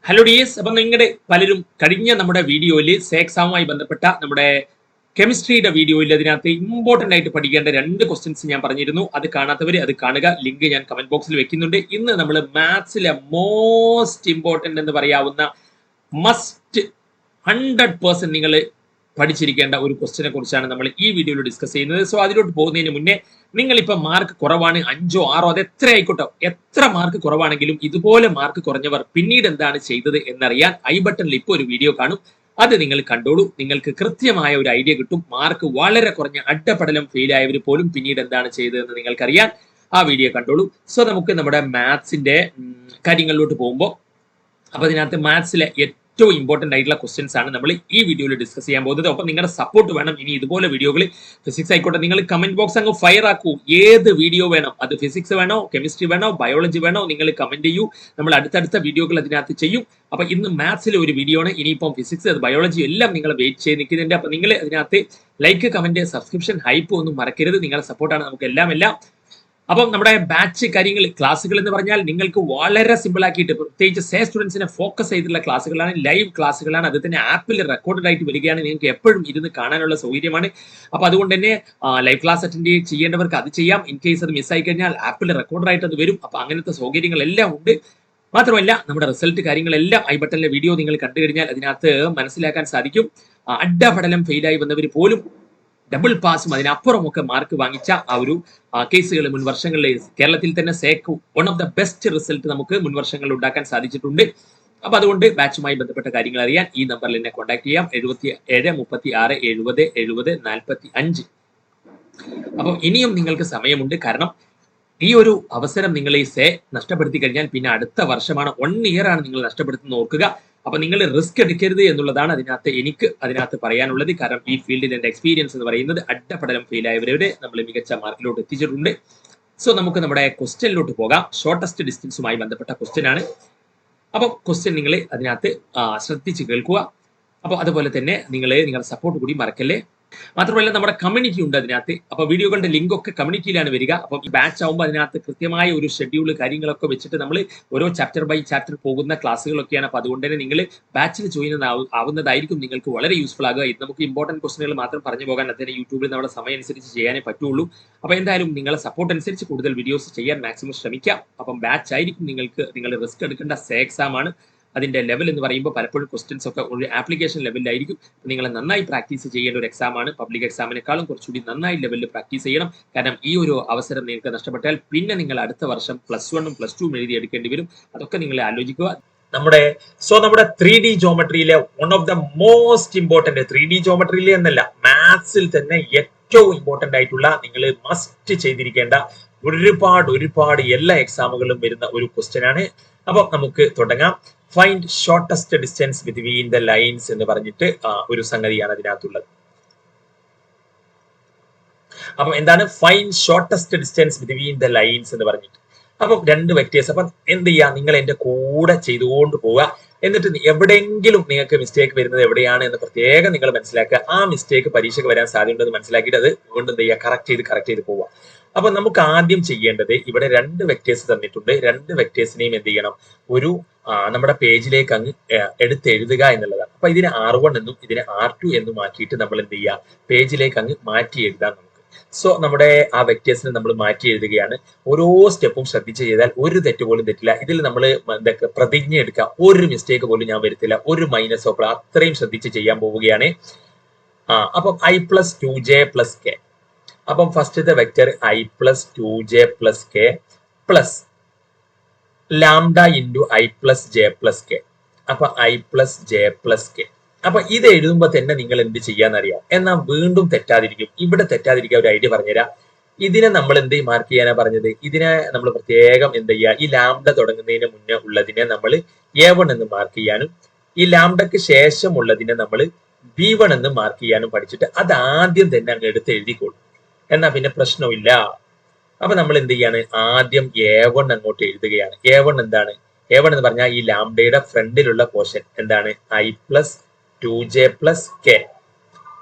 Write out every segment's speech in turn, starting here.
Hello dears. അപ്പം നിങ്ങളുടെ പലരും കഴിഞ്ഞ നമ്മുടെ വീഡിയോയിൽ എക്സാമുമായി ബന്ധപ്പെട്ട നമ്മുടെ കെമിസ്ട്രിയുടെ വീഡിയോയിൽ അതിനകത്ത് ഇമ്പോർട്ടന്റ് ആയിട്ട് പഠിക്കേണ്ട 2 ക്വസ്റ്റ്യൻസ് ഞാൻ പറഞ്ഞിരുന്നു. അത് കാണാത്തവർ അത് കാണുക. ലിങ്ക് ഞാൻ കമന്റ് ബോക്സിൽ വെക്കുന്നുണ്ട്. ഇന്ന് നമ്മൾ മാത്സിലെ മോസ്റ്റ് ഇമ്പോർട്ടന്റ് എന്ന് പറയാവുന്ന മസ്റ്റ് 100% നിങ്ങൾ പഠിച്ചിരിക്കേണ്ട ഒരു ക്വസ്റ്റിനെ കുറിച്ചാണ് നമ്മൾ ഈ വീഡിയോയിൽ ഡിസ്കസ് ചെയ്യുന്നത്. സോ അതിലോട്ട് പോകുന്നതിന് മുന്നേ നിങ്ങളിപ്പോ മാർക്ക് കുറവാണ്, 5ഓ 6ഓ അത് എത്ര ആയിക്കോട്ടെ, എത്ര മാർക്ക് കുറവാണെങ്കിലും ഇതുപോലെ മാർക്ക് കുറഞ്ഞവർ പിന്നീട് എന്താണ് ചെയ്തത് എന്നറിയാൻ ഐ ബട്ടണിൽ ഇപ്പോൾ ഒരു വീഡിയോ കാണും. അത് നിങ്ങൾ കണ്ടോളൂ. നിങ്ങൾക്ക് കൃത്യമായ ഒരു ഐഡിയ കിട്ടും. മാർക്ക് വളരെ കുറഞ്ഞ അഡ്ഡപടലം ഫെയിൽ ആയവർ പോലും പിന്നീട് എന്താണ് ചെയ്തതെന്ന് നിങ്ങൾക്കറിയാൻ ആ വീഡിയോ കണ്ടോളൂ. സോ നമുക്ക് നമ്മുടെ മാത്സിന്റെ കാര്യങ്ങളിലോട്ട് പോകുമ്പോൾ അപ്പൊ അതിനകത്ത് മാത്സിലെ ഏറ്റവും ഇമ്പോർട്ടന്റ് ആയിട്ടുള്ള ക്വസ്റ്റ്യൻസ് ആണ് നമ്മൾ ഈ വീഡിയോയിൽ ഡിസ്കസ് ചെയ്യാൻ പോകുന്നത്. അപ്പം നിങ്ങളുടെ സപ്പോർട്ട് വേണം. ഇനി ഇതുപോലെ വീഡിയോകൾ ഫിസിക്സ് ആയിക്കോട്ടെ, നിങ്ങൾ കമന്റ് ബോക്സ് അങ്ങ് ഫയർ ആക്കൂ. ഏത് വീഡിയോ വേണം, അത് ഫിസിക്സ് വേണോ, കെമിസ്ട്രി വേണോ, ബയോളജി വേണോ, നിങ്ങൾ കമന്റ് ചെയ്യൂ. നമ്മൾ അടുത്തടുത്ത വീഡിയോകൾ അതിനകത്ത് ചെയ്യും. അപ്പൊ ഇന്ന് മാത്സിലെ ഒരു വീഡിയോ ആണ്. ഇനിയിപ്പം ഫിസിക്സ്, ബയോളജി എല്ലാം നിങ്ങൾ വെയിറ്റ് ചെയ്ത് നിൽക്കുന്നുണ്ട്. അപ്പൊ നിങ്ങൾ അതിനകത്ത് ലൈക്ക്, കമന്റ്, സബ്സ്ക്രിപ്ഷൻ, ഹൈപ്പ് ഒന്നും മറക്കരുത്. നിങ്ങളുടെ സപ്പോർട്ടാണ് നമുക്ക് എല്ലാം. അപ്പം നമ്മുടെ ബാച്ച് കാര്യങ്ങൾ, ക്ലാസ്സുകൾ എന്ന് പറഞ്ഞാൽ നിങ്ങൾക്ക് വളരെ സിമ്പിൾ ആക്കിയിട്ട്, പ്രത്യേകിച്ച് സ്റ്റുഡൻസിനെ ഫോക്കസ് ചെയ്തിട്ടുള്ള ക്ലാസ്സുകളാണ്, ലൈവ് ക്ലാസ്സുകളാണ്. അത് തന്നെ ആപ്പിൽ റെക്കോർഡഡ് ആയിട്ട് വരികയാണ്. നിങ്ങൾക്ക് എപ്പോഴും ഇരുന്ന് കാണാനുള്ള സൗകര്യമാണ്. അപ്പൊ അതുകൊണ്ട് തന്നെ ലൈവ് ക്ലാസ് അറ്റൻഡ് ചെയ്യേണ്ടവർക്ക് അത് ചെയ്യാം. ഇൻ കേസ് അത് മിസ്സായി കഴിഞ്ഞാൽ ആപ്പിൽ റെക്കോർഡഡ് ആയിട്ട് അത് വരും. അപ്പൊ അങ്ങനത്തെ സൗകര്യങ്ങളെല്ലാം ഉണ്ട്. മാത്രമല്ല നമ്മുടെ റിസൾട്ട് കാര്യങ്ങളെല്ലാം ഐ ബട്ടണിലെ വീഡിയോ നിങ്ങൾ കണ്ടു കഴിഞ്ഞാൽ അതിനകത്ത് മനസ്സിലാക്കാൻ സാധിക്കും. അഡ്ഡപടലം ഫെയിലായി വന്നവർ പോലും ഡബിൾ പാസും അതിനപ്പുറമൊക്കെ മാർക്ക് വാങ്ങിച്ച ആ ഒരു കേസുകൾ മുൻ വർഷങ്ങളിൽ കേരളത്തിൽ തന്നെ one of the best result നമുക്ക് മുൻ വർഷങ്ങളിൽ ഉണ്ടാക്കാൻ സാധിച്ചിട്ടുണ്ട്. അപ്പൊ അതുകൊണ്ട് ബാച്ചുമായി ബന്ധപ്പെട്ട കാര്യങ്ങൾ അറിയാൻ ഈ നമ്പറിൽ എന്നെ കോൺടാക്ട് ചെയ്യാം. 7736707045. അപ്പൊ ഇനിയും നിങ്ങൾക്ക് സമയമുണ്ട്. കാരണം ഈ ഒരു അവസരം നിങ്ങൾ ഈ നഷ്ടപ്പെടുത്തി കഴിഞ്ഞാൽ പിന്നെ അടുത്ത വർഷമാണ്, 1 ഇയർ ആണ് നിങ്ങൾ നഷ്ടപ്പെടുത്തുന്ന ഓർക്കുക. അപ്പൊ നിങ്ങൾ റിസ്ക് എടുക്കരുത് എന്നുള്ളതാണ് എനിക്ക് അതിനകത്ത് പറയാനുള്ളത്. കാരണം ഈ ഫീൽഡിൽ എന്റെ എക്സ്പീരിയൻസ് എന്ന് പറയുന്നത് അഡ്ഡപടലം ഫെയിൽ ആയവരെ നമ്മൾ മികച്ച മാർക്കിലോട്ട് എത്തിച്ചിട്ടുണ്ട്. സോ നമുക്ക് നമ്മുടെ ക്വസ്റ്റ്യനിലോട്ട് പോകാം. ഷോർട്ടസ്റ്റ് ഡിസ്റ്റൻസുമായി ബന്ധപ്പെട്ട ക്വസ്റ്റ്യൻ ആണ്. അപ്പൊ ക്വസ്റ്റ്യൻ നിങ്ങൾ അതിനകത്ത് ശ്രദ്ധിച്ച് കേൾക്കുക. അപ്പൊ അതുപോലെ തന്നെ നിങ്ങളുടെ സപ്പോർട്ട് കൂടി മറക്കല്ലേ. മാത്രമല്ല നമ്മുടെ കമ്മ്യൂണിറ്റി ഉണ്ട് അതിനകത്ത്. അപ്പൊ വീഡിയോകളുടെ ലിങ്ക് ഒക്കെ കമ്മ്യൂണിറ്റിയിലാണ് വരിക. അപ്പൊ ഈ ബാച്ച് ആവുമ്പോൾ അതിനകത്ത് കൃത്യമായ ഒരു ഷെഡ്യൂൾ കാര്യങ്ങളൊക്കെ വെച്ചിട്ട് നമ്മൾ ഓരോ ചാപ്റ്റർ ബൈ ചാപ്റ്റർ പോകുന്ന ക്ലാസ്സുകളൊക്കെയാണ്. അപ്പൊ അതുകൊണ്ട് തന്നെ നിങ്ങൾ ബാച്ചിൽ ജോയിൻ ആവുന്നതായിരിക്കും നിങ്ങൾക്ക് വളരെ യൂസ്ഫുൾ ആകുക. ഇത് നമുക്ക് ഇമ്പോർട്ടന്റ് ക്വസ്റ്റനുകൾ മാത്രം പറഞ്ഞു പോകാൻ അതിന് യൂട്യൂബിൽ നമ്മുടെ സമയം അനുസരിച്ച് ചെയ്യാനേ പറ്റുള്ളൂ. അപ്പൊ എന്തായാലും നിങ്ങളെ സപ്പോർട്ട് അനുസരിച്ച് കൂടുതൽ വീഡിയോസ് ചെയ്യാൻ മാക്സിമം ശ്രമിക്കാം. അപ്പം ബാച്ച് ആയിരിക്കും നിങ്ങൾ റിസ്ക് എടുക്കേണ്ട എക്സാം ആണ്. അതിന്റെ ലെവൽ എന്ന് പറയുമ്പോൾ പലപ്പോഴും ക്വസ്റ്റ്യൻസ് ഒക്കെ ഒരു ആപ്ലിക്കേഷൻ ലെവലിലായിരിക്കും. നിങ്ങൾ നന്നായി പ്രാക്ടീസ് ചെയ്യേണ്ട ഒരു എക്സാം ആണ്. പബ്ലിക് എക്സാമിനേക്കാളും കുറച്ചുകൂടി നന്നായി ലെവലിൽ പ്രാക്ടീസ് ചെയ്യണം. കാരണം ഈ ഒരു അവസരം നിങ്ങൾക്ക് നഷ്ടപ്പെട്ടാൽ പിന്നെ നിങ്ങൾ അടുത്ത വർഷം +1ഉം +2ഉം എഴുതി എടുക്കേണ്ടി വരും. അതൊക്കെ നിങ്ങൾ ആലോചിക്കുക. നമ്മുടെ 3D ജോമെട്രിയിലെ one of the most important, 3D ജോമെട്രിയിലെ എന്നല്ല, മാത്സിൽ തന്നെ ഏറ്റവും ഇമ്പോർട്ടന്റ് ആയിട്ടുള്ള, നിങ്ങൾ മസ്റ്റ് ചെയ്തിരിക്കേണ്ട ഒരുപാട് എല്ലാ എക്സാമുകളിലും വരുന്ന ഒരു ക്വസ്റ്റ്യൻ ആണ്. അപ്പൊ നമുക്ക് തുടങ്ങാം. Find shortest distance between the lines എന്ന് പറഞ്ഞിട്ട് ഒരു സംഗതിയാണ് അതിനകത്തുള്ളത്. അപ്പൊ എന്താണ് find shortest distance between the lines എന്ന് പറഞ്ഞിട്ട്? അപ്പൊ 2 വെക്ടേഴ്സ്. അപ്പൊ എന്ത് ചെയ്യാ, നിങ്ങൾ എന്റെ കൂടെ ചെയ്തുകൊണ്ട് പോവുക. എന്നിട്ട് എവിടെയെങ്കിലും നിങ്ങൾക്ക് മിസ്റ്റേക്ക് വരുന്നത് എവിടെയാണ് എന്ന് പ്രത്യേകം നിങ്ങൾ മനസ്സിലാക്കുക. ആ മിസ്റ്റേക്ക് പരീക്ഷയ്ക്ക് വരാൻ സാധ്യതയുണ്ടെന്ന് മനസ്സിലാക്കിയിട്ട് അത് വീണ്ടും എന്ത് ചെയ്യുക, കറക്റ്റ് ചെയ്ത് പോവുക. അപ്പൊ നമുക്ക് ആദ്യം ചെയ്യേണ്ടത്, ഇവിടെ 2 വെക്ടേഴ്സ് തന്നിട്ടുണ്ട്. 2 വെക്ടേഴ്സിനെയും എന്ത് ചെയ്യണം, ഒരു നമ്മുടെ പേജിലേക്ക് അങ്ങ് എഴുതുക എന്നുള്ളതാണ്. അപ്പൊ ഇതിനെ R1 എന്നും ഇതിനെ R2 എന്നും ആക്കിയിട്ട് നമ്മൾ എന്ത് ചെയ്യുക, പേജിലേക്ക് അങ്ങ് മാറ്റി എഴുതാം നമുക്ക്. സോ നമ്മുടെ ആ വെക്ടേഴ്സിനെ നമ്മൾ മാറ്റി എഴുതുകയാണ്. ഓരോ സ്റ്റെപ്പും ശ്രദ്ധിച്ച് ചെയ്താൽ ഒരു തെറ്റ് പോലും തെറ്റില്ല. ഇതിൽ നമ്മൾ എന്തൊക്കെ പ്രതിജ്ഞ എടുക്കുക, ഒരു മിസ്റ്റേക്ക് പോലും ഞാൻ വരുത്തില്ല, ഒരു മൈനസോ അത്രയും ശ്രദ്ധിച്ച് ചെയ്യാൻ പോവുകയാണ്. അപ്പം I+2j+k. അപ്പം ഫസ്റ്റത്തെ vector I+2j+k plus lambda into I+j+k. അപ്പൊ I+j+k. അപ്പൊ ഇത് എഴുതുമ്പോ തന്നെ നിങ്ങൾ എന്ത് ചെയ്യാന്നറിയാം. എന്നാൽ വീണ്ടും തെറ്റാതിരിക്കും. ഇവിടെ തെറ്റാതിരിക്കാൻ ഒരു ഐഡിയ പറഞ്ഞുതരാം. ഇതിനെ നമ്മൾ എന്ത് മാർക്ക് ചെയ്യാനാ പറഞ്ഞത്? ഇതിനെ നമ്മൾ പ്രത്യേകം എന്ത് ചെയ്യുക, ഈ ലാംഡ തുടങ്ങുന്നതിന് മുന്നേ ഉള്ളതിനെ നമ്മൾ A1 എന്ന് മാർക്ക് ചെയ്യാനും ഈ ലാംഡക്ക് ശേഷം ഉള്ളതിനെ നമ്മൾ B1 എന്ന് മാർക്ക് ചെയ്യാനും പഠിച്ചിട്ട് അത് ആദ്യം തന്നെ അങ്ങ് എടുത്ത് എഴുതിക്കോളും. എന്നാ പിന്നെ പ്രശ്നമില്ല. അപ്പൊ നമ്മൾ എന്ത് ചെയ്യാണ്, ആദ്യം A1 അങ്ങോട്ട് എഴുതുകയാണ്. A1 എന്താണ്? A1 എന്ന് പറഞ്ഞാൽ ഈ ലാംഡയുടെ ഫ്രണ്ടിലുള്ള പോർഷൻ എന്താണ്, I+2j+k.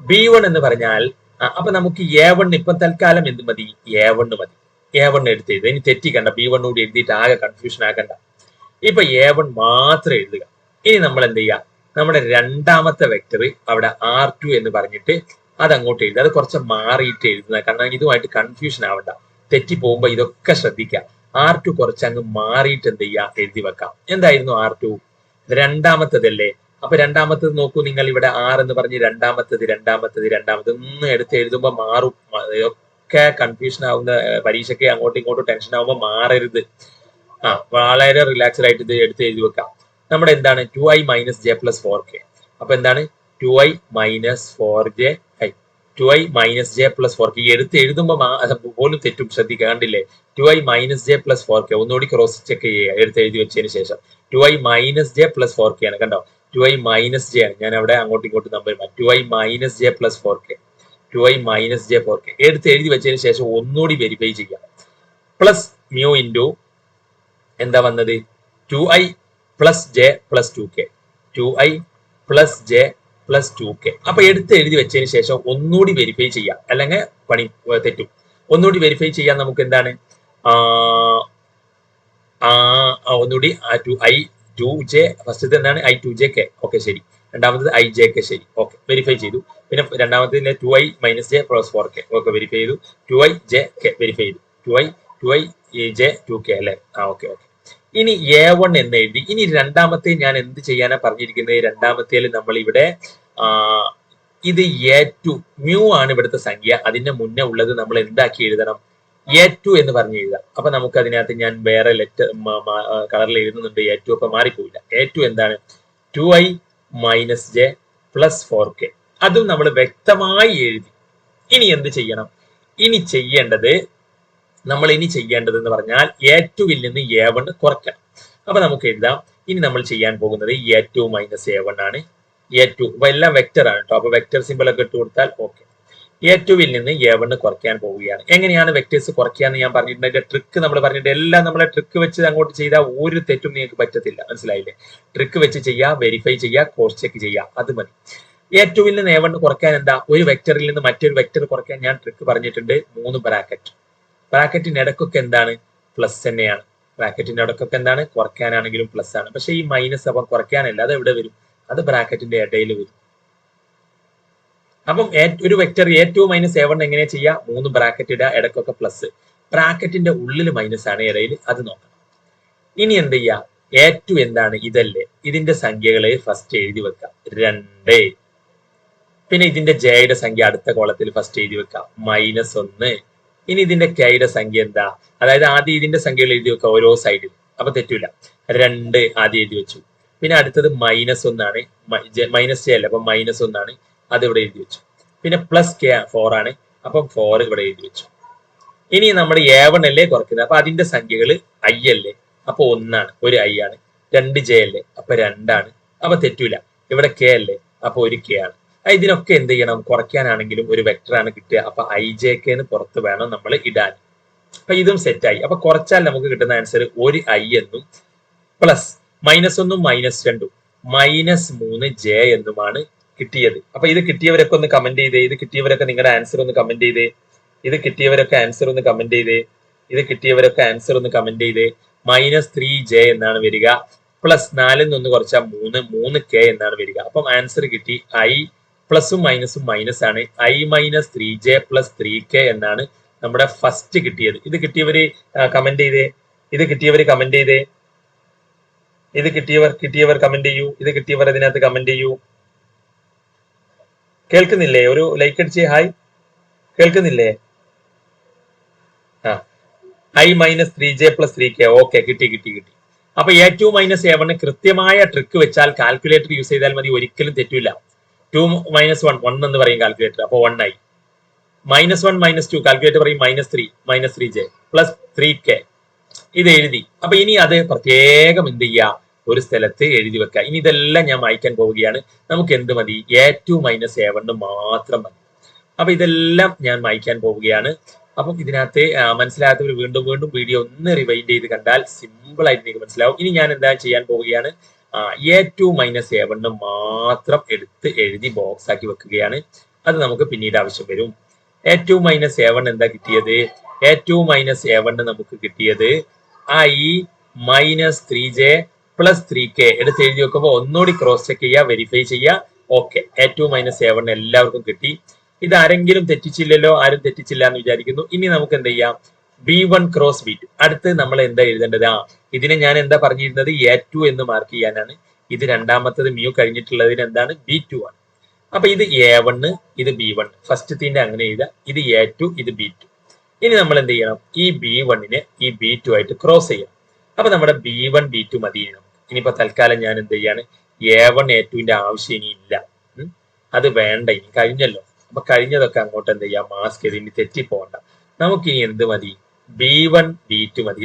B1 എന്ന് പറഞ്ഞാൽ അപ്പൊ നമുക്ക് A1 ഇപ്പൊ തൽക്കാലം എന്ത് മതി, A1 മതി. A1 എടുത്ത് എഴുതുക. ഇനി തെറ്റിക്കണ്ട, B1 കൂടി എഴുതിയിട്ട് ആകെ കൺഫ്യൂഷൻ ആക്കണ്ട. ഇപ്പൊ A1 മാത്രം എഴുതുക. ഇനി നമ്മൾ എന്ത് ചെയ്യുക, നമ്മുടെ രണ്ടാമത്തെ വെക്ടർ അവിടെ R2 എന്ന് പറഞ്ഞിട്ട് അത് അങ്ങോട്ട് എഴുതുക. അത് കുറച്ച് മാറിയിട്ട് എഴുതുന്നത്, കാരണം ഇതുമായിട്ട് കൺഫ്യൂഷൻ ആവണ്ട. തെറ്റി പോകുമ്പോ ഇതൊക്കെ ശ്രദ്ധിക്കുക. R2 കുറച്ച് അങ്ങ് മാറിയിട്ട് എന്ത് ചെയ്യുക, എഴുതി വെക്കാം. എന്തായിരുന്നു R2? രണ്ടാമത്തതല്ലേ. അപ്പൊ രണ്ടാമത്തത് നോക്കൂ നിങ്ങൾ, ഇവിടെ R എന്ന് പറഞ്ഞ് രണ്ടാമത്തത് ഒന്നും എടുത്ത് എഴുതുമ്പോ മാറും. ഒക്കെ കൺഫ്യൂഷൻ ആവുന്ന, പരീക്ഷയ്ക്ക് അങ്ങോട്ടും ഇങ്ങോട്ടും ടെൻഷൻ ആവുമ്പോ മാറരുത്. വളരെ റിലാക്സ്ഡ് ആയിട്ട് ഇത് എടുത്ത് എഴുതി വെക്കാം. നമ്മുടെ എന്താണ് 2i minus J plus 4k. അപ്പൊ എന്താണ് 2i minus 4j 2i minus J plus 4k. എടുത്ത് എഴുതുമ്പോ പോലും തെറ്റും, ശ്രദ്ധിക്കുക. കണ്ടില്ലേ, 2i minus J plus 4k. ഒന്നുകൂടി ക്രോസ് ചെക്ക് ചെയ്യുക എടുത്ത് എഴുതി വെച്ചതിന് ശേഷം. 2i minus J plus 4k ആണ്, കണ്ടോ, 2i മൈനസ് ജെ ആണ്. ഞാൻ അവിടെ അങ്ങോട്ടും ഇങ്ങോട്ടും number 2i minus J plus 4k, 2i minus J 4k എടുത്ത് എഴുതി വെച്ചതിന് ശേഷം ഒന്നുകൂടി വെരിഫൈ ചെയ്യാം. പ്ലസ് മ്യൂ ഇൻറ്റു എന്താ വന്നത്, 2i plus J plus 2k, 2i plus J plus 2k. അപ്പൊ എടുത്ത് എഴുതി വെച്ചതിന് ശേഷം ഒന്നുകൂടി വെരിഫൈ ചെയ്യാം, അല്ലെങ്കിൽ പണി തെറ്റും. ഒന്നുകൂടി വെരിഫൈ ചെയ്യാൻ നമുക്ക് എന്താണ്, ഒന്നുകൂടി i2j, ഫസ്റ്റത്തെ എന്താണ് i2jk. ഓക്കെ ശരി. രണ്ടാമത്തത് ijk, ശരി. ഓക്കെ, വെരിഫൈ ചെയ്തു. പിന്നെ രണ്ടാമത്തെ 2i minus J plus 4k. Okay, verify ചെയ്തു. 2ijk വെരിഫൈ ചെയ്തു. 2ij 2k അല്ലെ. ഓക്കെ. ഇനി A1 എന്ന് എഴുതി. ഇനി രണ്ടാമത്തെ ഞാൻ എന്ത് ചെയ്യാനാ പറഞ്ഞിരിക്കുന്നത്, രണ്ടാമത്തേൽ നമ്മൾ ഇവിടെ ഇത് A2 മ്യൂ ആണ് ഇവിടുത്തെ സംഖ്യ. അതിന്റെ മുന്നേ ഉള്ളത് നമ്മൾ എന്താക്കി എഴുതണം, A2 എന്ന് പറഞ്ഞ് എഴുതാം. അപ്പൊ നമുക്ക് അതിനകത്ത് ഞാൻ വേറെ ലെറ്റർ കളറിൽ എഴുതുന്നുണ്ട്. A2 അപ്പൊ മാറിപ്പോയില്ല. A2 എന്താണ് 2i minus J plus 4k. അതും നമ്മൾ വ്യക്തമായി എഴുതി. ഇനി എന്ത് ചെയ്യണം, നമ്മൾ ഇനി ചെയ്യേണ്ടത് എന്ന് പറഞ്ഞാൽ A2-ൽ നിന്ന് A1 കുറയ്ക്കണം. അപ്പൊ നമുക്ക് എഴുതാം, ഇനി നമ്മൾ ചെയ്യാൻ പോകുന്നത് A2 മൈനസ് A1 ആണ്. A2 അപ്പൊ എല്ലാം വെക്ടർ ആണ് കേട്ടോ. അപ്പൊ വെക്ടർ സിമ്പിൾ ഒക്കെ ഇട്ട് കൊടുത്താൽ ഓക്കെ. A2-ൽ നിന്ന് A1 കുറയ്ക്കാൻ പോവുകയാണ്. എങ്ങനെയാണ് വെക്ടേഴ്സ് കുറയ്ക്കാന്ന് ഞാൻ പറഞ്ഞിട്ടുണ്ട്. ട്രിക്ക് നമ്മൾ പറഞ്ഞിട്ട് എല്ലാം നമ്മളെ ട്രിക്ക് വെച്ച് അങ്ങോട്ട് ചെയ്താൽ ഒരു തെറ്റും നിങ്ങൾക്ക് പറ്റത്തില്ല. മനസ്സിലായില്ലേ? ട്രിക്ക് വെച്ച് ചെയ്യുക, വെരിഫൈ ചെയ്യുക, ക്രോസ് ചെക്ക് ചെയ്യുക, അത് മതി. A2-ൽ നിന്ന് A1 കുറയ്ക്കാൻ എന്താ, ഒരു വെക്ടറിൽ നിന്ന് മറ്റൊരു വെക്ടർ കുറയ്ക്കാൻ ഞാൻ ട്രിക്ക് പറഞ്ഞിട്ടുണ്ട്. 3 ബ്രാക്കറ്റ്. ബ്രാക്കറ്റിന്റെ ഇടക്കൊക്കെ എന്താണ്, പ്ലസ് തന്നെയാണ്. ബ്രാക്കറ്റിന്റെ ഇടക്കൊക്കെ എന്താണ്, കുറയ്ക്കാനാണെങ്കിലും പ്ലസ് ആണ്. പക്ഷെ ഈ മൈനസ് അപ്പം കുറയ്ക്കാനല്ല, അത് എവിടെ വരും, അത് ബ്രാക്കറ്റിന്റെ ഇടയിൽ വരും. അപ്പം ഒരു വെക്ടർ A2 മൈനസ് A1 എങ്ങനെ ചെയ്യാം, 3 ബ്രാക്കറ്റ് ഇടുക, ഇടക്കൊക്കെ പ്ലസ്. ബ്രാക്കറ്റിന്റെ ഉള്ളിൽ മൈനസ് ആണ്, ഇടയിൽ, അത് നോക്കണം. ഇനി എന്ത് ചെയ്യാം, A2 എന്താണ്, ഇതല്ലേ, ഇതിന്റെ സംഖ്യകളെ ഫസ്റ്റ് എഴുതി വെക്കാം, 2. പിന്നെ ഇതിന്റെ ജെയുടെ സംഖ്യ അടുത്ത കോളത്തിൽ ഫസ്റ്റ് എഴുതി വെക്കാം, -1. ഇനി ഇതിന്റെ കെയുടെ സംഖ്യ എന്താ, അതായത് ആദ്യം ഇതിന്റെ സംഖ്യകൾ എഴുതി വെക്കുക ഓരോ സൈഡിൽ, അപ്പൊ തെറ്റില്ല. 2 ആദ്യം എഴുതി വെച്ചു. പിന്നെ അടുത്തത് -1 ആണ്, മൈനസ് ജെ അല്ല, അപ്പൊ -1 ആണ്, അത് ഇവിടെ എഴുതി വെച്ചു. പിന്നെ പ്ലസ് കെ 4 ആണ്, അപ്പം 4 ഇവിടെ എഴുതി വെച്ചു. ഇനി നമ്മുടെ A1 അല്ലേ കുറയ്ക്കുന്നത്, അപ്പൊ അതിന്റെ സംഖ്യകൾ i അല്ലേ, അപ്പൊ 1 ആണ്, ഒരു i ആണ്. 2j അല്ലേ, അപ്പൊ 2 ആണ്, അപ്പൊ തെറ്റൂല. ഇവിടെ k അല്ലേ, അപ്പൊ ഒരു k ആണ്. ഇതിനൊക്കെ എന്ത് ചെയ്യണം, കുറയ്ക്കാനാണെങ്കിലും ഒരു വെക്ടർ ആണ് കിട്ടുക. അപ്പൊ ijk എന്ന് പുറത്ത് വേണം നമ്മൾ ഇടാൻ. അപ്പൊ ഇതും സെറ്റായി. അപ്പൊ കുറച്ചാൽ നമുക്ക് കിട്ടുന്ന ആൻസർ ഒരു i എന്നും പ്ലസ് -1 -2 -3j എന്നുമാണ് കിട്ടിയത്. അപ്പൊ ഇത് കിട്ടിയവരൊക്കെ ഒന്ന് കമന്റ് ചെയ്തേ. ഇത് കിട്ടിയവരൊക്കെ നിങ്ങളുടെ ആൻസർ ഒന്ന് കമന്റ് ചെയ്തേ. ഇത് കിട്ടിയവരൊക്കെ ആൻസർ ഒന്ന് കമന്റ് ചെയ്തേ. ഇത് കിട്ടിയവരൊക്കെ ആൻസർ ഒന്ന് കമന്റ് ചെയ്തേ. -3j എന്നാണ് വരിക. പ്ലസ് 4-ൽ നിന്ന് കുറച്ചാൽ 3k എന്നാണ് വരിക. അപ്പം ആൻസർ കിട്ടി. i പ്ലസും മൈനസും മൈനസ് ആണ്. i minus 3j plus 3k എന്നാണ് നമ്മുടെ ഫസ്റ്റ് കിട്ടിയത്. ഇത് കിട്ടിയവര് കമന്റ് ചെയ്തേ. ഇത് കിട്ടിയവര് കമന്റ് ചെയ്തേ. ഇത് കിട്ടിയവർ കമന്റ് ചെയ്യൂ. ഇത് കിട്ടിയവർ അതിനകത്ത് കമന്റ് ചെയ്യൂ. കേൾക്കുന്നില്ലേ? ഒരു ലൈക്ക് അടിച്ചേ. ഹായ്, കേൾക്കുന്നില്ലേ? i minus 3j plus 3k. Okay, കിട്ടി. അപ്പൊ A2 മൈനസ് A1 കൃത്യമായ ട്രിക്ക് വെച്ചാൽ കാൽക്കുലേറ്റർ യൂസ് ചെയ്താൽ മതി, ഒരിക്കലും തെറ്റില്ല. 2 - 1 1 എന്ന് പറയും കാൽക്കുലേറ്റർ, അപ്പൊ 1i. -1 -2 കാൽക്കുലേറ്റർ പറയും -3 -3j പ്ലസ് 3k. ഇത് എഴുതി. അപ്പൊ ഇനി അത് പ്രത്യേകം എന്ത് ചെയ്യുക, ഒരു സ്ഥലത്ത് എഴുതി വെക്കുക. ഇനി ഇതെല്ലാം ഞാൻ വായിക്കാൻ പോവുകയാണ്. നമുക്ക് എന്ത് മതി, A2 മൈനസ് A1 മാത്രം മതി. അപ്പൊ ഇതെല്ലാം ഞാൻ വായിക്കാൻ പോവുകയാണ്. അപ്പം ഇതിനകത്ത് മനസ്സിലാകാത്തവർ വീണ്ടും വീഡിയോ ഒന്ന് റിവൈൻഡ് ചെയ്ത് കണ്ടാൽ സിമ്പിൾ ആയിട്ട് നിങ്ങൾക്ക് മനസ്സിലാവും. ഇനി ഞാൻ എന്താ ചെയ്യാൻ പോവുകയാണ്, A2 മൈനസ് A1 മാത്രം എടുത്ത് എഴുതി ബോക്സ് ആക്കി വെക്കുകയാണ്. അത് നമുക്ക് പിന്നീട് ആവശ്യം വരും. A2 മൈനസ് A1 എന്താ കിട്ടിയത്, A2 മൈനസ് A1 നമുക്ക് കിട്ടിയത് i മൈനസ് 3j +3k എടുത്ത് എഴുതി വെക്കുമ്പോൾ ഒന്നുകൂടി ക്രോസ് ചെക്ക് ചെയ്യുക, വെരിഫൈ ചെയ്യുക. ഓക്കെ, A2 - A1 എല്ലാവർക്കും കിട്ടി. ഇത് ആരെങ്കിലും തെറ്റിച്ചില്ലല്ലോ? ആരും തെറ്റിച്ചില്ല എന്ന് വിചാരിക്കുന്നു. ഇനി നമുക്ക് എന്ത് ചെയ്യാം? B1 cross B2. അടുത്ത് നമ്മൾ എന്താ എഴുതേണ്ടത്? ഇതിനെ ഞാൻ എന്താ പറഞ്ഞിരുന്നത്? A2 എന്ന് മാർക്ക് ചെയ്യാനാണ്. ഇത് രണ്ടാമത്തത് മ്യൂ കഴിഞ്ഞിട്ടുള്ളതിന് എന്താണ്? B2 ആണ്. അപ്പൊ ഇത് A1, ഇത് B1. ഫസ്റ്റത്തിന്റെ അങ്ങനെ എഴുതുക. ഇത് A2, ഇത് B2. ഇനി നമ്മൾ എന്ത് ചെയ്യണം? ഈ B1നെ ഈ B2 ആയിട്ട് ക്രോസ് ചെയ്യാം. അപ്പൊ നമ്മുടെ B1 B2 മതി. ഇനിയിപ്പോ തൽക്കാലം ഞാൻ എന്ത് ചെയ്യാണ്? A1 A2ന്റെ ആവശ്യം ഇനി ഇല്ല, അത് വേണ്ട, ഇനി കഴിഞ്ഞല്ലോ. അപ്പൊ കഴിഞ്ഞതൊക്കെ അങ്ങോട്ട് എന്ത് ചെയ്യാം? മാസ്ക് ചെയ്ത് ഇനി തെറ്റിപ്പോകണ്ട. നമുക്കിനി എന്ത് മതി? B1 B2 മതി.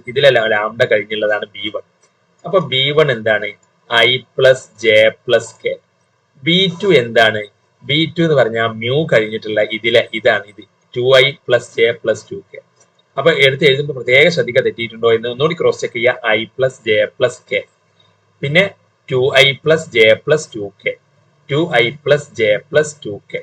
ഇതിലെ ലാംഡ കഴിഞ്ഞുള്ളതാണ് B1. അപ്പൊ B1 എന്താണ്? I + J + K. B2 എന്താണ്? B2 എന്ന് പറഞ്ഞാൽ മ്യൂ കഴിഞ്ഞിട്ടുള്ള ഇതാണ് ഇത് 2I + J + 2K. അപ്പൊ എടുത്ത് എഴുതുമ്പോൾ പ്രത്യേകം ശ്രദ്ധിക്കുക, തെറ്റിയിട്ടുണ്ടോ എന്ന് ഒന്നുകൂടി ക്രോസ് ചെക്ക് ചെയ്യുക. I + J + K, പിന്നെ 2I + J + 2K, 2I + J + 2K.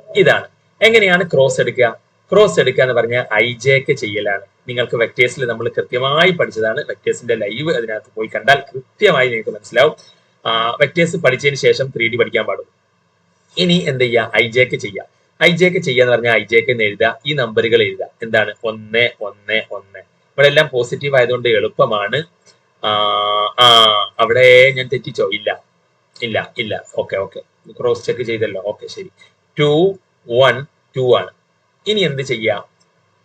ഇതാണ്. എങ്ങനെയാണ് ക്രോസ് എടുക്കുക? ക്രോസ് എടുക്കുക എന്ന് പറഞ്ഞാൽ IJK ചെയ്യലാണ്. നിങ്ങൾക്ക് വെക്ടേഴ്സിൽ നമ്മൾ കൃത്യമായി പഠിച്ചതാണ്. വെക്ടേഴ്സിന്റെ ലൈവ് അതിനകത്ത് പോയി കണ്ടാൽ കൃത്യമായി നിങ്ങൾക്ക് മനസ്സിലാവും. വെക്ടേഴ്സ് പഠിച്ചതിന് ശേഷം 3D പഠിക്കാൻ പാടും. ഇനി എന്ത് ചെയ്യുക? IJK ചെയ്യാം. IJK ചെയ്യാന്ന് പറഞ്ഞാൽ IJK എന്ന് എഴുതുക. ഈ നമ്പറുകൾ എഴുതുക. എന്താണ്? 1 1 1. ഇവിടെ എല്ലാം പോസിറ്റീവ് ആയതുകൊണ്ട് എളുപ്പമാണ്. അവിടെ ഞാൻ തെറ്റിച്ചോ? ഇല്ല ഇല്ല ഇല്ല. ഓക്കെ, ക്രോസ് ചെക്ക് ചെയ്തല്ലോ. ഓക്കെ, ശരി. 2 1 2 ആണ്. ഇനി എന്ത് ചെയ്യാം?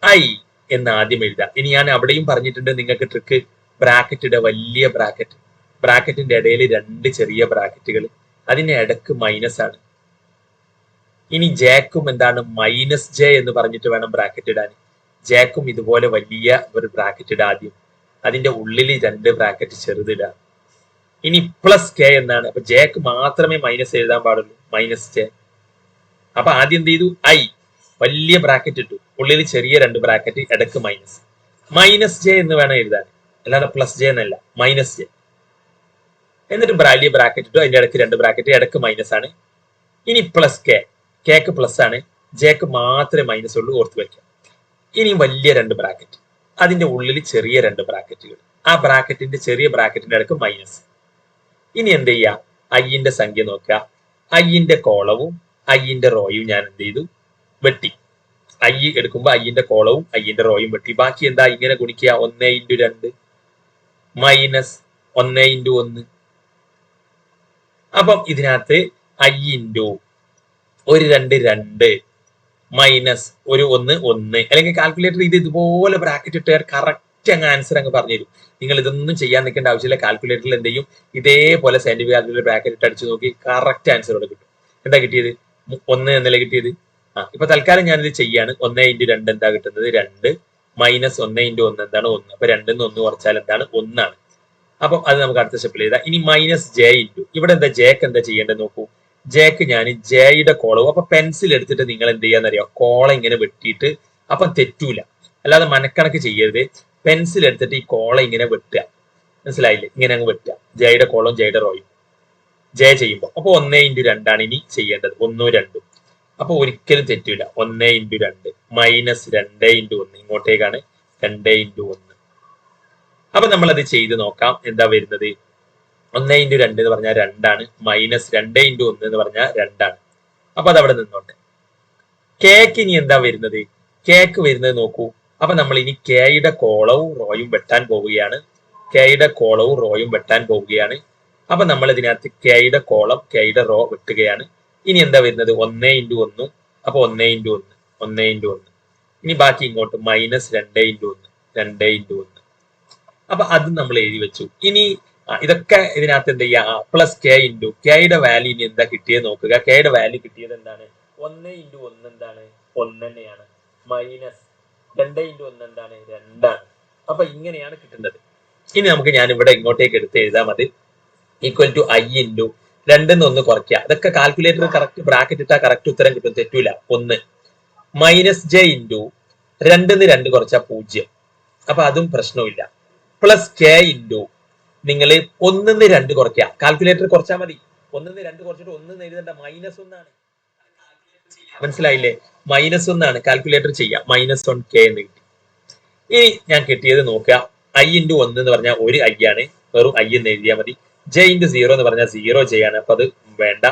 I എന്ന് ആദ്യം എഴുതാം. ഇനി ഞാൻ അവിടെയും പറഞ്ഞിട്ടുണ്ട് നിങ്ങൾക്ക് ട്രിക്ക്. ബ്രാക്കറ്റ് ഇടുക, വലിയ ബ്രാക്കറ്റ്. ബ്രാക്കറ്റിന്റെ ഇടയിൽ 2 ചെറിയ ബ്രാക്കറ്റുകൾ, അതിന്റെ ഇടക്ക് മൈനസ് ആണ്. ഇനി ജേക്കും എന്താണ്? -J എന്ന് പറഞ്ഞിട്ട് വേണം ബ്രാക്കറ്റ് ഇടാൻ. ജേക്കും ഇതുപോലെ വലിയ ഒരു ബ്രാക്കറ്റ് ഇടുക ആദ്യം. അതിന്റെ ഉള്ളിൽ 2 ബ്രാക്കറ്റ് ചെറുതിടുക. ഇനി +K എന്നാണ്. അപ്പൊ ജേക്ക് മാത്രമേ മൈനസ് എഴുതാൻ പാടുള്ളൂ, -J. അപ്പൊ ആദ്യം എന്ത് ചെയ്തു? I വലിയ ബ്രാക്കറ്റ് ഇട്ടു, ഉള്ളിൽ ചെറിയ 2 ബ്രാക്കറ്റ്, ഇടക്ക് -J എന്ന് വേണം എഴുതാൻ, അല്ലാതെ +J എന്നല്ല, -J. എന്നിട്ട് വലിയ ബ്രാക്കറ്റ് ഇട്ടു, അതിന്റെ ഇടയ്ക്ക് 2 ബ്രാക്കറ്റ്, ഇടക്ക് മൈനസ് ആണ്. ഇനി +K, Kക്ക് പ്ലസ് ആണ്, Jക്ക് മാത്രമേ മൈനസ് ഉള്ളൂ, ഓർത്ത് വെക്കാം. ഇനി വലിയ 2 ബ്രാക്കറ്റ്, അതിന്റെ ഉള്ളിൽ ചെറിയ 2 ബ്രാക്കറ്റുകൾ, ആ ബ്രാക്കറ്റിന്റെ ചെറിയ ബ്രാക്കറ്റിന്റെ ഇടക്ക് മൈനസ്. ഇനി എന്ത് ചെയ്യുക? Iന്റെ സംഖ്യ നോക്കുക. Iന്റെ കോളവും Iന്റെ റോയും ഞാൻ എന്ത് ചെയ്തു? വെട്ടി. I എടുക്കുമ്പോൾ Iന്റെ കോളവും Iന്റെ റോയും വെട്ടി. ബാക്കി എന്താ? ഇങ്ങനെ ഗുണിക്കുക. 1 × 2 -1 × 1. അപ്പം ഇതിനകത്ത് I × ഒരു 2 2 മൈനസ് ഒരു 1 1. അല്ലെങ്കിൽ കാൽക്കുലേറ്റർ ഇതുപോലെ ബ്രാക്കറ്റ് ഇട്ട് കറക്റ്റ് അങ്ങ് ആൻസർ അങ്ങ് പറഞ്ഞുതരും. നിങ്ങൾ ഇതൊന്നും ചെയ്യാൻ നിൽക്കേണ്ട ആവശ്യമില്ല. കാൽക്കുലേറ്ററിൽ എന്ത് ചെയ്യും? ഇതേപോലെ സയന്റിഫിക് കാൽക്കുലേറ്റർ ബ്രാക്കറ്റ് ഇട്ട് അടിച്ചു നോക്കി കറക്റ്റ് ആൻസർ ഇവിടെ കിട്ടും. എന്താ കിട്ടിയത്? 1 എന്നല്ലേ കിട്ടിയത്? ഇപ്പൊ തൽക്കാലം ഞാനിത് ചെയ്യാണ്. 1 × 2 എന്താ കിട്ടുന്നത്? 2 -1 × 1 എന്താണ്? 1. അപ്പൊ 2 ന്ന് 1 കുറച്ചാൽ എന്താണ്? 1 ആണ്. അപ്പം അത് നമുക്ക് അടുത്ത സ്റ്റെപ്പിൽ എഴുതാം. ഇനി -J × ഇവിടെ എന്താ? ജേക്ക് എന്താ ചെയ്യേണ്ടത് നോക്കൂ. ജേക്ക് ഞാൻ ജെയുടെ കോളവും, അപ്പൊ പെൻസിൽ എടുത്തിട്ട് നിങ്ങൾ എന്ത് ചെയ്യാന്നറിയോ? കോളം ഇങ്ങനെ വെട്ടിയിട്ട്, അപ്പം തെറ്റൂല, അല്ലാതെ മനക്കണക്ക് ചെയ്യരുത്. പെൻസിൽ എടുത്തിട്ട് ഈ കോളം ഇങ്ങനെ വെട്ടുക, മനസ്സിലായില്ലേ? ഇങ്ങനെ അങ്ങ് വെട്ടുക, ജെയുടെ കോളവും ജെയുടെ റോയും. ജെ ചെയ്യുമ്പോൾ അപ്പൊ 1 × 2 ആണ് ഇനി ചെയ്യേണ്ടത്. 1 2. അപ്പൊ ഒരിക്കലും തെറ്റൂല. 1 × 2 -2 × 1 ഇങ്ങോട്ടേക്കാണ് 2 × 1. അപ്പൊ നമ്മൾ അത് ചെയ്ത് നോക്കാം. എന്താ വരുന്നത്? 1 × 2 എന്ന് പറഞ്ഞാൽ 2 ആണ്, -2 × 1 എന്ന് പറഞ്ഞാൽ 2 ആണ്. അപ്പൊ അത് അവിടെ നിന്നോട്ടെ. കേക്ക് ഇനി എന്താ വരുന്നത്? കേക്ക് വരുന്നത് നോക്കൂ. അപ്പൊ നമ്മൾ ഇനി കെയുടെ കോളവും റോയും വെട്ടാൻ പോവുകയാണ്. കെയുടെ കോളവും റോയും വെട്ടാൻ പോവുകയാണ്. അപ്പൊ നമ്മൾ ഇതിനകത്ത് കെയുടെ കോളം കെയുടെ റോ വെട്ടുകയാണ്. ഇനി എന്താ വരുന്നത്? 1 × 1. അപ്പൊ 1 × 1 1 × 1. ഇനി ബാക്കി ഇങ്ങോട്ട് -2 × 1 2 × 1. അപ്പൊ അത് നമ്മൾ എഴുതി വെച്ചു. ഇനി ഇതൊക്കെ ഇതിനകത്ത് എന്ത് ചെയ്യാ? +K × കെയുടെ വാല്യൂ ഇനി എന്താ കിട്ടിയത് നോക്കുക. കെയുടെ വാല്യൂ കിട്ടിയത് എന്താണ്? 1 × 1 എന്താണ്? 1 തന്നെയാണ്. -2 × 1 എന്താണ്? 2 ആണ്. അപ്പൊ ഇങ്ങനെയാണ് കിട്ടുന്നത്. ഇനി നമുക്ക് ഞാൻ ഇവിടെ ഇങ്ങോട്ടേക്ക് എടുത്ത് എഴുതാം. അത് = I × 2 ന്ന് 1 കുറയ്ക്കുക. അതൊക്കെ കാൽക്കുലേറ്റർ കറക്റ്റ് ബ്രാക്കറ്റ് ഇട്ടാൽ കറക്റ്റ് ഉത്തരം കിട്ടും, തെറ്റൂല. 1 -J × 2 ന്ന് 2 കുറച്ചാൽ 0. അപ്പൊ അതും പ്രശ്നമില്ല. +K × നിങ്ങൾ 1 ന്ന് 2 കുറയ്ക്കുക. കാൽക്കുലേറ്റർ കുറച്ചാൽ മതി. 1 ന്ന് 2 കുറച്ചിട്ട് 1 എന്ന് എഴുതണ്ട, -1 ആണ്. മനസ്സിലായില്ലേ? -1 ആണ് കാൽക്കുലേറ്റർ ചെയ്യാം. -1K എന്ന് കിട്ടി. ഇനി ഞാൻ കിട്ടിയത് നോക്കുക. I × 1 എന്ന് പറഞ്ഞാൽ 1 I ആണ്. വെറും ഐ എന്ന് എഴുതിയാൽ മതി. ജെ ഇൻറ്റു സീറോ എന്ന് പറഞ്ഞാൽ 0j ആണ്. അപ്പൊ അത് വേണ്ട,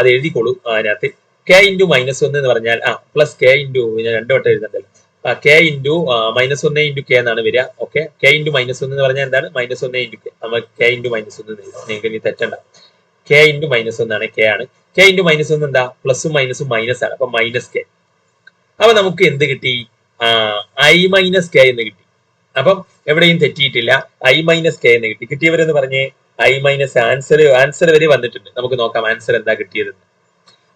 അത് എഴുതിക്കോളൂ. അതിനകത്ത് കെ ഇൻറ്റു -1 എന്ന് പറഞ്ഞാൽ പ്ലസ് കെ ഇൻറ്റു ഞാൻ 2 വട്ടം എഴുതണ്ടല്ലോ. കെ ഇൻറ്റു -1 ഇൻറ്റു കെ എന്നാണ് വരിക. ഓക്കെ, കെ ഇൻറ്റു -1 എന്ന് പറഞ്ഞാൽ എന്താണ്? -1 ഇൻറ്റു കെ. നമ്മൾ കെ ഇൻറ്റു -1 നിങ്ങൾക്ക് ഇനി തെറ്റണ്ട. കെ ഇൻറ്റു -1 ആണ്, കെ ആണ്. കെ ഇൻറ്റു -1 എന്താ? പ്ലസും മൈനസും മൈനസ് ആണ്. അപ്പൊ മൈനസ് കെ. അപ്പൊ നമുക്ക് എന്ത് കിട്ടി? ഐ മൈനസ് കെ എന്ന് കിട്ടി. അപ്പം എവിടെയും തെറ്റിയിട്ടില്ല. ഐ മൈനസ് കെ എന്ന് കിട്ടി. കിട്ടിയവരെന്ന് പറഞ്ഞേ ഐ മൈനസ് ആൻസർ വരെ വന്നിട്ടുണ്ട്. നമുക്ക് നോക്കാം ആൻസർ എന്താ കിട്ടിയതെന്ന്.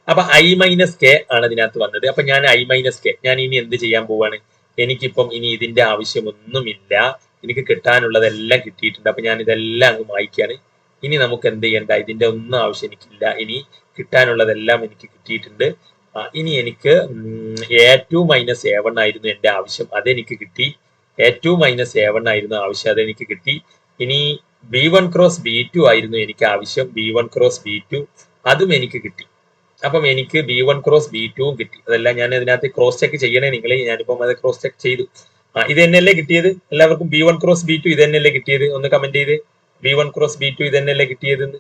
അപ്പൊ ഐ മൈനസ് കെ ആണ് ഇതിനകത്ത് വന്നത്. അപ്പൊ ഞാൻ ഐ മൈനസ് കെ ഞാൻ ഇനി എന്ത് ചെയ്യാൻ പോവാണ്? എനിക്കിപ്പം ഇനി ഇതിന്റെ ആവശ്യമൊന്നുമില്ല. എനിക്ക് കിട്ടാനുള്ളതെല്ലാം കിട്ടിയിട്ടുണ്ട്. അപ്പൊ ഞാൻ ഇതെല്ലാം അങ്ങ് മായ്ക്കാണ്. ഇനി നമുക്ക് എന്ത് ചെയ്യണ്ട? ഇതിന്റെ ഒന്നും ആവശ്യം എനിക്കില്ല. ഇനി കിട്ടാനുള്ളതെല്ലാം എനിക്ക് കിട്ടിയിട്ടുണ്ട്. ഇനി എനിക്ക് A2 - A1 ആയിരുന്നു എന്റെ ആവശ്യം, അതെനിക്ക് കിട്ടി. A2 - A1 ആയിരുന്നു ആവശ്യം, അതെനിക്ക് കിട്ടി. ഇനി B1 × B2 ആയിരുന്നു എനിക്ക് ആവശ്യം, B1 × B2 അതും എനിക്ക് കിട്ടി. അപ്പം എനിക്ക് B1 × B2 കിട്ടി. അതെല്ലാം ഞാൻ ഇതിനകത്ത് ക്രോസ് ചെക്ക് ചെയ്യണേ നിങ്ങൾ. ഞാനിപ്പം അത് ക്രോസ് ചെക്ക് ചെയ്തു. ഇത് തന്നെയല്ലേ കിട്ടിയത്? എല്ലാവർക്കും B1 × B2 ഇത് തന്നെയല്ലേ കിട്ടിയത്? ഒന്ന് കമന്റ് ചെയ്ത്. B1 × B2 ഇത് തന്നെയല്ലേ കിട്ടിയതെന്ന്.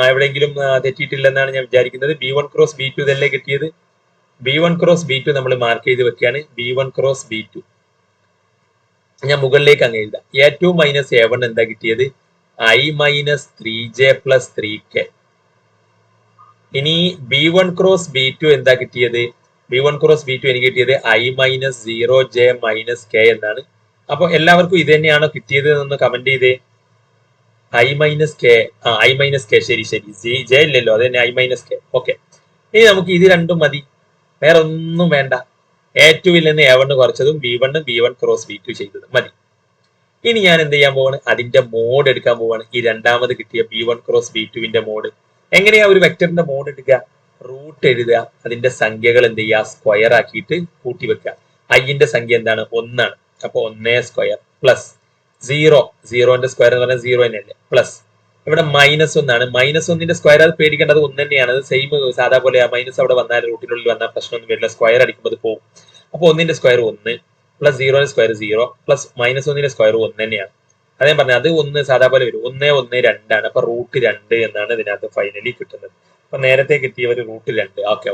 എവിടെയെങ്കിലും തെറ്റിയിട്ടില്ലെന്നാണ് ഞാൻ വിചാരിക്കുന്നത്. B1 × B2 ഇതല്ലേ കിട്ടിയത്? B1 × B2 നമ്മൾ മാർക്ക് ചെയ്ത് വെക്കുകയാണ്. B1 × B2 ഞാൻ മുകളിലേക്ക് അങ്ങ് എഴുതാം. A2 - A1 എന്താ കിട്ടിയത്? I - 3j + 3k. ഇനി B1 × B2 എന്താ കിട്ടിയത്? B1 × B2 എനിക്ക് കിട്ടിയത് I - 0j - k എന്നാണ്. അപ്പൊ എല്ലാവർക്കും ഇത് തന്നെയാണോ കിട്ടിയത് എന്നൊന്ന് കമന്റ് ചെയ്തേ. I - k. I - k. ശരി. ജെ ഇല്ലല്ലോ, അത് തന്നെ I - k. ഓക്കെ, ഇനി നമുക്ക് ഇത് രണ്ടും മതി, വേറെ ഒന്നും വേണ്ട. A2 ൽ നിന്ന് A1 കുറച്ചതും B1 × B2 ചെയ്തതും മതി. ഇനി ഞാൻ എന്ത് ചെയ്യാൻ പോവാണ്? അതിന്റെ മോഡ് എടുക്കാൻ പോവാണ്. ഈ രണ്ടാമത് കിട്ടിയ B1 × B2 മോഡ്. എങ്ങനെയാ ഒരു വെക്ടറിന്റെ മോഡ് എടുക്കുക? റൂട്ട് എഴുതുക, അതിന്റെ സംഖ്യകൾ എന്ത് ചെയ്യുക? സ്ക്വയർ ആക്കിയിട്ട് കൂട്ടി വെക്കുക. ഐന്റെ സംഖ്യ എന്താണ്? 1 ആണ്. അപ്പൊ 1² പ്ലസ് 0ന്റെ സ്ക്വയർ എന്ന് പറഞ്ഞാൽ 0 തന്നെയല്ലേ, പ്ലസ് ഇവിടെ -1 ആണ്. -1ന്റെ സ്ക്വയർ അത് പേടിക്കേണ്ടത് 1 തന്നെയാണ്. അത് സെയിം സാധാ പോലെ മൈനസ് അവിടെ വന്നാൽ റൂട്ടിനുള്ളിൽ വന്നാൽ പ്രശ്നമൊന്നും വരില്ല. സ്ക്വയർ അടിക്കുമ്പോൾ അത് പോകും. അപ്പൊ 1ന്റെ സ്ക്വയർ 1 പ്ലസ് 0ന്റെ സ്ക്വയർ 0 പ്ലസ് -1ന്റെ സ്ക്വയർ 1 തന്നെയാണ്. അതേ പറഞ്ഞത് അത് 1 സാധാ പോലെ വരും. 1 1 2 ആണ്. അപ്പൊ √2 എന്നാണ് ഇതിനകത്ത് ഫൈനലി കിട്ടുന്നത്. അപ്പൊ നേരത്തെ കിട്ടിയവർ √2. ഓക്കെ,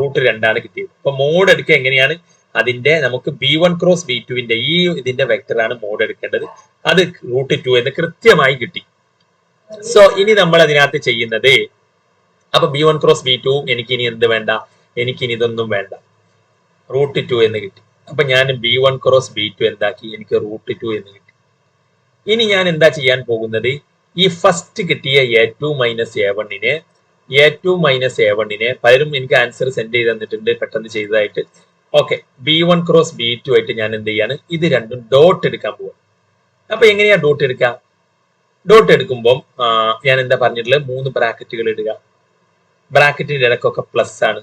√2 ആണ് കിട്ടിയത്. അപ്പൊ മോഡ് എടുക്കുക എങ്ങനെയാണ്? അതിന്റെ നമുക്ക് B1 × B2 ഈ ഇതിന്റെ വെക്ടറാണ് മോഡ് എടുക്കേണ്ടത്. അത് √2 എന്ന് കൃത്യമായി കിട്ടി. സോ ഇനി നമ്മൾ അതിനകത്ത് ചെയ്യുന്നത്, അപ്പൊ B1 × B2 എനിക്ക് ഇനി എന്ത് വേണ്ട? എനിക്കിനി ഇതൊന്നും വേണ്ട, √2 എന്ന് കിട്ടി. അപ്പൊ ഞാൻ B1 × B2 എന്താക്കി? എനിക്ക് √2 എന്ന് കിട്ടി. ഇനി ഞാൻ എന്താ ചെയ്യാൻ പോകുന്നത്? ഈ ഫസ്റ്റ് കിട്ടിയ A2 - A1നെ പലരും എനിക്ക് ആൻസർ സെൻഡ് ചെയ്ത് തന്നിട്ടുണ്ട് പെട്ടെന്ന് ചെയ്തതായിട്ട്. ഓക്കെ, B1 × B2 ആയിട്ട് ഞാൻ എന്ത് ചെയ്യാണ്? ഇത് രണ്ടും ഡോട്ട് എടുക്കാൻ പോവാം. അപ്പൊ എങ്ങനെയാ ഡോട്ട് എടുക്കുക? ഡോട്ട് എടുക്കുമ്പോൾ ഞാൻ എന്താ പറഞ്ഞിട്ടുള്ളത്? 3 ബ്രാക്കറ്റുകൾ ഇടുക. ബ്രാക്കറ്റിന്റെ ഇടക്കൊക്കെ പ്ലസ് ആണ്.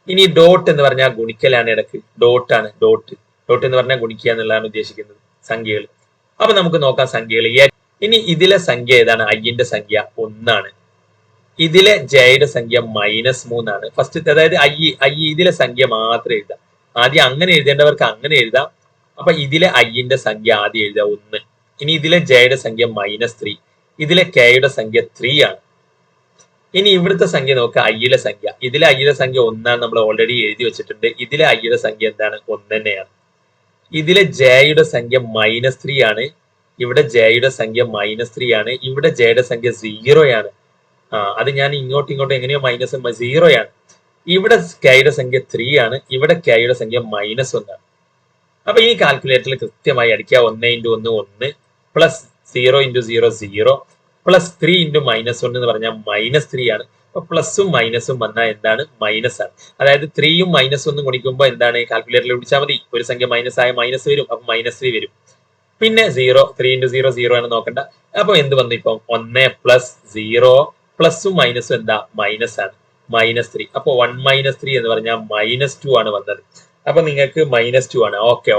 ഇനി ഡോട്ട് എന്ന് പറഞ്ഞാൽ ഗുണിക്കലാണ്, ഇടക്ക് ഡോട്ട് ആണ്. ഡോട്ട് എന്ന് പറഞ്ഞാൽ ഗുണിക്കുക എന്നുള്ളതാണ് ഉദ്ദേശിക്കുന്നത്, സംഖ്യകൾ. അപ്പൊ നമുക്ക് നോക്കാം സംഖ്യകൾ. ഇനി ഇതിലെ സംഖ്യ ഏതാണ്? ഐന്റെ സംഖ്യ 1 ആണ്. ഇതിലെ ജയുടെ സംഖ്യ -3 ആണ്. ഫസ്റ്റ് അതായത് ഐ ഇതിലെ സംഖ്യ മാത്രം എഴുതാം. ആദ്യം അങ്ങനെ എഴുതേണ്ടവർക്ക് അങ്ങനെ എഴുതാം. അപ്പൊ ഇതിലെ ഐന്റെ സംഖ്യ ആദ്യം എഴുതാം 1. ഇനി ഇതിലെ ജയുടെ സംഖ്യ -3, ഇതിലെ കെയുടെ സംഖ്യ 3 ആണ്. ഇനി ഇവിടുത്തെ സംഖ്യ നോക്കുക, ഐയിലെ സംഖ്യ. ഇതിലെ ഐയുടെ സംഖ്യ 1 ആണ്, നമ്മൾ ഓൾറെഡി എഴുതി വെച്ചിട്ടുണ്ട്. ഇതിലെ ഐയുടെ സംഖ്യ എന്താണ്? 1 തന്നെയാണ്. ഇതിലെ ജയുടെ സംഖ്യ -3 ആണ്. ഇവിടെ ജയുടെ സംഖ്യ -3 ആണ്. ഇവിടെ ജയുടെ സംഖ്യ 0 ആണ്. അത് ഞാൻ ഇങ്ങോട്ടും എങ്ങനെയോ -0 ആണ്. ഇവിടെ കെയുടെ സംഖ്യ 3 ആണ്. ഇവിടെ കെയുടെ സംഖ്യ -1 ആണ്. അപ്പൊ ഈ കാൽക്കുലേറ്ററിൽ കൃത്യമായി അടിക്കുക. 1 × 1 1 പ്ലസ് 0 × 0 0 പ്ലസ് 3 × -1 എന്ന് പറഞ്ഞാൽ -3 ആണ്. അപ്പൊ പ്ലസും മൈനസും വന്നാൽ എന്താണ്? മൈനസ് ആണ്. അതായത് 3യും -1 ഗുണിക്കുമ്പോൾ എന്താണ്? കാൽക്കുലേറ്ററിൽ പിടിച്ചാൽ മതി. ഒരു സംഖ്യ മൈനസ് ആയ മൈനസ് വരും, അപ്പൊ -3 വരും. പിന്നെ 0, 3 × 0 0 ആണ് നോക്കണ്ട. അപ്പൊ എന്ത് വന്നു? ഇപ്പൊ 1 പ്ലസ് 0 പ്ലസും മൈനസും എന്താ? മൈനസ് ആണ്, -3. അപ്പൊ 1 - 3 എന്ന് പറഞ്ഞാൽ -2 ആണ് വന്നത്. അപ്പൊ നിങ്ങൾക്ക് -2 ആണ്. ഓക്കെ.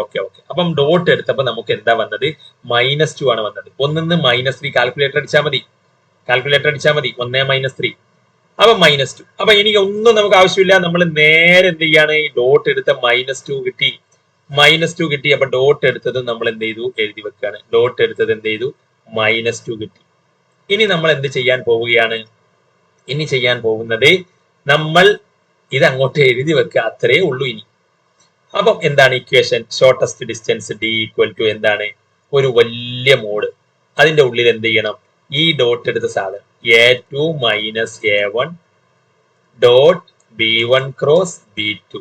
അപ്പം ഡോട്ട് എടുത്തപ്പോ നമുക്ക് എന്താ വന്നത്? -2 ആണ് വന്നത്. 1 - -3 കാൽക്കുലേറ്റർ അടിച്ചാൽ മതി. 1 - 3 അപ്പൊ -2. അപ്പൊ എനിക്ക് ഒന്നും നമുക്ക് ആവശ്യമില്ല. നമ്മൾ നേരെ എന്ത് ചെയ്യാണ്? ഈ ഡോട്ട് എടുത്ത -2 കിട്ടി. -2 കിട്ടി. അപ്പൊ ഡോട്ട് എടുത്തത് നമ്മൾ എന്ത് ചെയ്തു, എഴുതി വെക്കുകയാണ്. ഡോട്ട് എടുത്തത് എന്ത് ചെയ്തു, -2 കിട്ടി. ഇനി നമ്മൾ എന്ത് ചെയ്യാൻ പോവുകയാണ്, ഇനി ചെയ്യാൻ പോകുന്നത് നമ്മൾ ഇത് അങ്ങോട്ട് എഴുതി വെക്കുക, അത്രേ ഉള്ളൂ ഇനി. അപ്പം എന്താണ് equation, shortest distance D equal to എന്താണ്, ഒരു വലിയ മോഡ്. അതിന്റെ ഉള്ളിൽ എന്ത് ചെയ്യണം, ഈ ഡോട്ട് എടുത്ത സാധനം A2 - A1 dot B1 cross B2.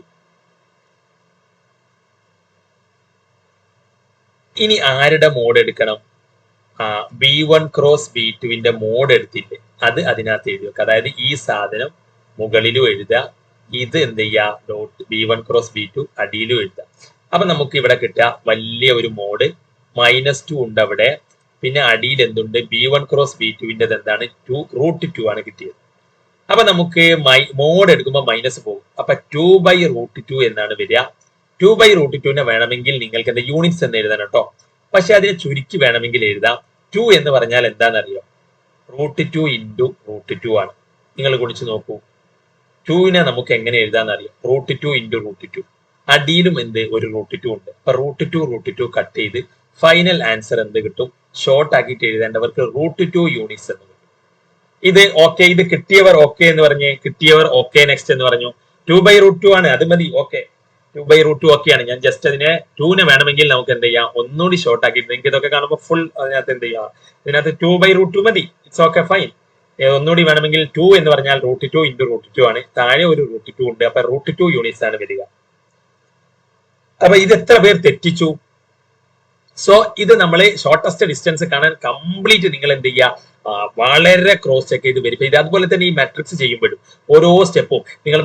ഇനി ആരുടെ മോഡ് എടുക്കണം, B1 ക്രോസ് B2വിന്റെ മോഡ് എടുത്തില്ലേ, അത് അതിനകത്ത് എഴുതി വെക്കുക. അതായത് ഈ സാധനം മുകളിലും എഴുതുക, ഇത് എന്ത് ചെയ്യുക, ഡോട്ട് B1 ക്രോസ് B2 അടിയിലും എഴുതുക. അപ്പൊ നമുക്ക് ഇവിടെ കിട്ടുക വലിയ ഒരു മോഡ്, -2 ഉണ്ട് അവിടെ. പിന്നെ അടിയിൽ എന്തുണ്ട്, B1 ക്രോസ് B2വിന്റെ എന്താണ്, √2 ആണ് കിട്ടിയത്. അപ്പൊ നമുക്ക് മോഡ് എടുക്കുമ്പോൾ മൈനസ് പോകും. അപ്പൊ 2/√2 എന്നാണ് വരിക. 2/√2നെ വേണമെങ്കിൽ നിങ്ങൾക്ക് എന്താ യൂണിറ്റ്സ് എന്ന് എഴുതാൻ കേട്ടോ. പക്ഷെ അതിനെ ചുരുക്കി വേണമെങ്കിൽ എഴുതാം. 2 എന്ന് പറഞ്ഞാൽ എന്താണെന്നറിയോ, √2 ഇൻറ്റു √2 ആണ്. നിങ്ങൾ കുടിച്ചു നോക്കൂ. 2നെ നമുക്ക് എങ്ങനെ എഴുതാന്നറിയോ, √2 ഇൻറ്റു √2. അടിയിലും എന്ത്, ഒരു √2 ഉണ്ട്. അപ്പൊ √2 കട്ട് ചെയ്ത് ഫൈനൽ ആൻസർ എന്ത് കിട്ടും, ഷോർട്ട് ആക്കിയിട്ട് എഴുതേണ്ടവർക്ക് √2 യൂണിറ്റ്സ് എന്ന് കിട്ടും. ഇത് ഓക്കെ, ഇത് കിട്ടിയവർ ഓക്കെ എന്ന് പറഞ്ഞ്, കിട്ടിയവർ ഓക്കെ നെക്സ്റ്റ് എന്ന് പറഞ്ഞു. 2/√2 ആണ്, അത് മതി. ഓക്കെ, 2/√2 ഓക്കെയാണ്. ഞാൻ ജസ്റ്റ് അതിനെ 2നെ വേണമെങ്കിൽ നമുക്ക് എന്ത് ചെയ്യാം, ഒന്നുകൂടി ഷോർട്ട് ആക്കിയിട്ട്, നിങ്ങൾക്ക് ഇതൊക്കെ കാണുമ്പോൾ ഫുൾ അതിനകത്ത് എന്ത് ചെയ്യാം, ഇതിനകത്ത് 2/√2 മതി. It's okay, fine. ഒന്നുകൂടി വേണമെങ്കിൽ 2 എന്ന് പറഞ്ഞാൽ √2 ഇൻറ്റു √2 ആണ്. താഴെ ഒരു √2 ഉണ്ട്. അപ്പൊ √2 യൂണിറ്റ്സ് ആണ് വരിക. അപ്പൊ ഇത് എത്ര പേർ തെറ്റിച്ചു? സോ ഇത് നമ്മൾ ഷോർട്ടസ്റ്റ് ഡിസ്റ്റൻസ് കാണാൻ കംപ്ലീറ്റ് നിങ്ങൾ എന്ത് ചെയ്യുക, വളരെ ക്രോസ് ചെക്ക് ചെയ്ത് വെരിഫൈ ചെയ്ത്, അതുപോലെ തന്നെ ഈ മാട്രിക്സ് ചെയ്യുമ്പോഴും ഓരോ സ്റ്റെപ്പും നിങ്ങൾ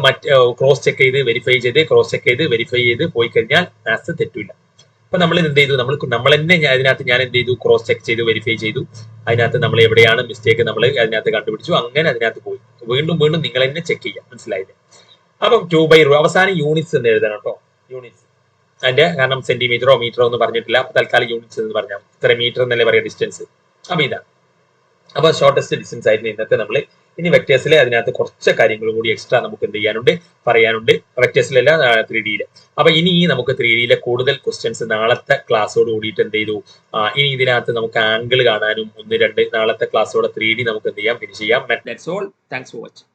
ക്രോസ് ചെക്ക് ചെയ്ത് വെരിഫൈ ചെയ്ത്, ക്രോസ് ചെക്ക് ചെയ്ത് വെരിഫൈ ചെയ്ത് പോയി കഴിഞ്ഞാൽ മാത്സ് തെറ്റില്ല. അപ്പൊ നമ്മൾ എന്ത് ചെയ്തു, നമ്മൾ തന്നെ അതിനകത്ത് ഞാൻ എന്ത് ചെയ്തു, ക്രോസ് ചെക്ക് ചെയ്തു, വെരിഫൈ ചെയ്തു. അതിനകത്ത് നമ്മൾ എവിടെയാണ് മിസ്റ്റേക്ക് നമ്മൾ അതിനകത്ത് കണ്ടുപിടിച്ചു. അങ്ങനെ അതിനകത്ത് പോയി വീണ്ടും വീണ്ടും നിങ്ങൾ തന്നെ ചെക്ക് ചെയ്യാം. മനസ്സിലായില്ലേ? അപ്പം 2/√2 അവസാനം യൂണിറ്റ്സ് എന്ന് എഴുതണം കേട്ടോ. യൂണിറ്റ്സ് അതിന്റെ കാരണം സെന്റിമീറ്ററോ മീറ്ററോ ഒന്നും പറഞ്ഞിട്ടില്ല. അപ്പൊ തൽക്കാലം യൂണിറ്റ്സ് എന്ന് പറഞ്ഞാൽ ഇത്ര മീറ്റർ എന്നല്ലേ പറയാം ഡിസ്റ്റൻസ്. അപ്പൊ ഇതാണ്. അപ്പൊ ഷോർട്ടസ്റ്റ് ഡിസ്റ്റൻസ് ആയിരുന്നു ഇന്നത്തെ നമ്മൾ. ഇനി വെക്ടേഴ്സിലെ അതിനകത്ത് കുറച്ച് കാര്യങ്ങളും കൂടി എക്സ്ട്രാ നമുക്ക് എന്ത് ചെയ്യാനുണ്ട്, പറയാനുണ്ട്. വെക്ടേഴ്സിലല്ല, 3Dയില്. അപ്പൊ ഇനി നമുക്ക് 3Dയിലെ കൂടുതൽ ക്വസ്റ്റ്യൻസ് നാളത്തെ ക്ലാസ്സോട് കൂടിയിട്ട് എന്ത് ചെയ്തു, ഇനി ഇതിനകത്ത് നമുക്ക് ആംഗിൾ കാണാനും 1, 2 നാളത്തെ ക്ലാസ്സോടെ 3D നമുക്ക് എന്ത് ചെയ്യാം, ഫിനിഷ് ചെയ്യാം. That's all. Thanks for watching.